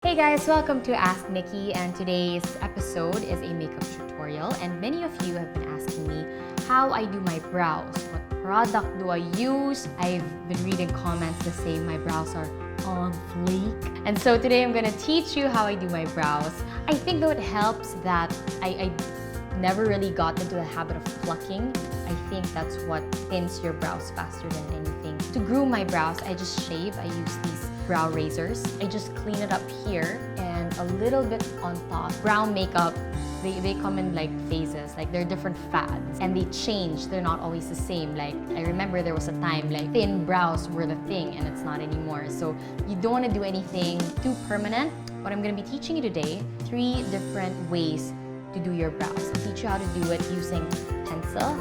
Hey guys, welcome to Ask Nikki, and today's episode is a makeup tutorial, and many of you have been asking me how I do my brows, what product do I use. I've been reading comments that say my brows are on fleek, and so today I'm gonna teach you how I do my brows. I think though it helps that I never really got into the habit of plucking. I think that's what thins your brows faster than anything. To groom my brows, I just shave. I use these brow razors. I just clean it up here and a little bit on top. Brow makeup, they come in like phases, like they're different fads and they change. They're not always the same. Like I remember there was a time like thin brows were the thing and it's not anymore. So you don't want to do anything too permanent. What I'm going to be teaching you today, 3 different ways to do your brows. I'll teach you how to do it using pencil,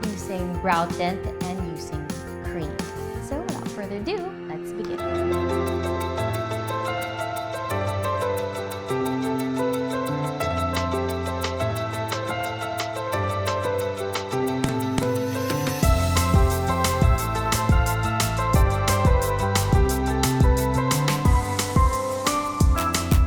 using brow tint, and using cream. So without further ado, let's begin.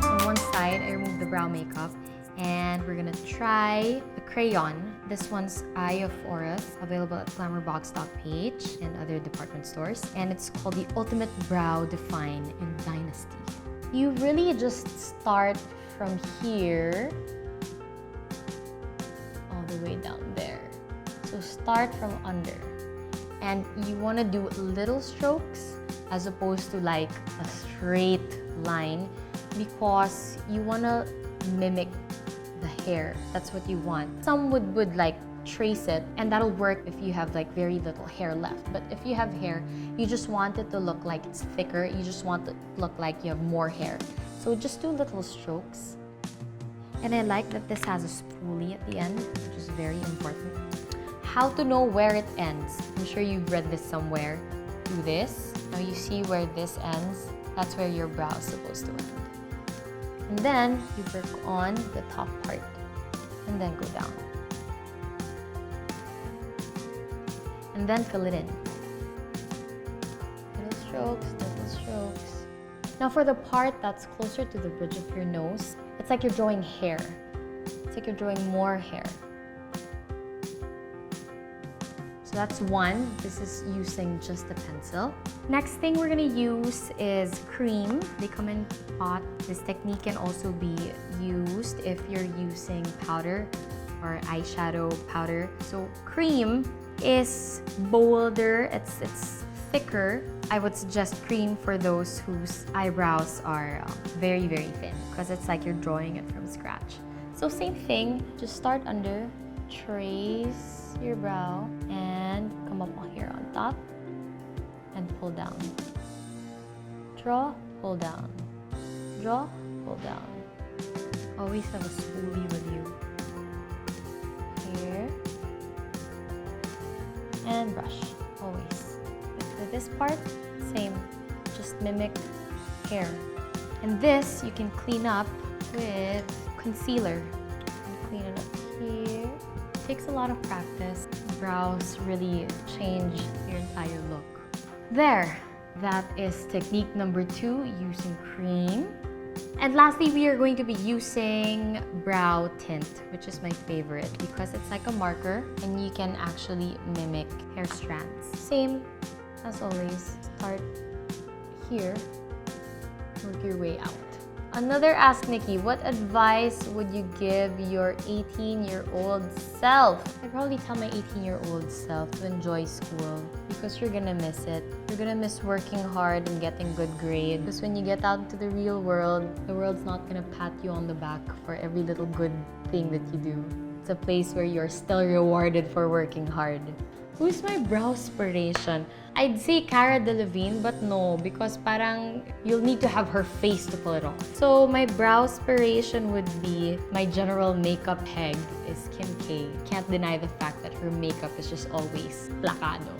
On one side, I remove the brow makeup, and we're gonna try the Crayon. This one's Eye of Horus, available at glamourbox.ph and other department stores. And it's called the Ultimate Brow Define in Dynasty. You really just start from here all the way down there. So start from under. And you wanna do little strokes as opposed to like a straight line because you wanna mimic the hair. That's what you want. Some would like trace it, and that'll work if you have like very little hair left. But if you have hair, you just want it to look like it's thicker. You just want it to look like you have more hair. So just do little strokes. And I like that this has a spoolie at the end, which is very important. How to know where it ends. I'm sure you've read this somewhere. Do this. Now you see where this ends. That's where your brow is supposed to end. And then you work on the top part and then go down. And then fill it in. Little strokes, little strokes. Now for the part that's closer to the bridge of your nose, it's like you're drawing hair. It's like you're drawing more hair. So that's one. This is using just a pencil. Next thing we're gonna use is cream. They come in pot. This technique can also be used if you're using powder or eyeshadow powder. So cream is bolder, it's thicker. I would suggest cream for those whose eyebrows are very, very thin because it's like you're drawing it from scratch. So same thing, just start under, trace your brow and come up here on top and pull down. Draw, pull down. Draw, pull down. Always have a spoolie with you. Here. And brush, always. With this part, same. Just mimic hair. And this you can clean up with concealer. Clean it up here. It takes a lot of practice. Brows really change your entire look. There, that is technique number 2, using cream. And lastly, we are going to be using brow tint, which is my favorite because it's like a marker and you can actually mimic hair strands. Same as always, start here, work your way out. Another Ask Nikki, what advice would you give your 18-year-old self? I'd probably tell my 18-year-old self to enjoy school because you're gonna miss it. You're gonna miss working hard and getting good grades. Because when you get out into the real world, the world's not gonna pat you on the back for every little good thing that you do. It's a place where you're still rewarded for working hard. Who's my brow inspiration? I'd say Cara Delevingne, but no, because parang you'll need to have her face to pull it off. So my brow inspiration would be my general makeup head is Kim K. Can't deny the fact that her makeup is just always placado.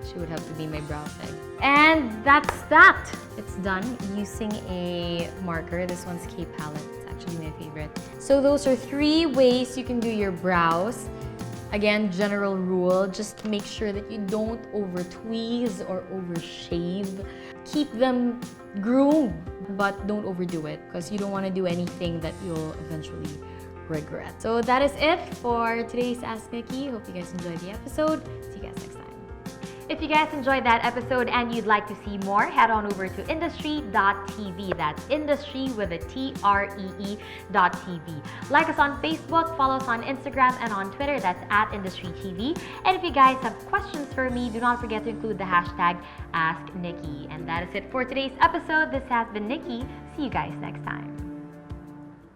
She would have to be my brow peg. And that's that! It's done using a marker. This one's K Palette. It's actually my favorite. So those are 3 ways you can do your brows. Again, general rule, just make sure that you don't over tweeze or over shave. keep them groomed, but don't overdo it because you don't want to do anything that you'll eventually regret. So that is it for today's Ask Nikki. Hope you guys enjoyed the episode. See you guys next time. If you guys enjoyed that episode and you'd like to see more, head on over to Industree.tv. That's Industree with a TREE.tv. Like us on Facebook, follow us on Instagram and on Twitter. That's @IndustreeTV. And if you guys have questions for me, do not forget to include the hashtag AskNikki. And that is it for today's episode. This has been Nikki. See you guys next time.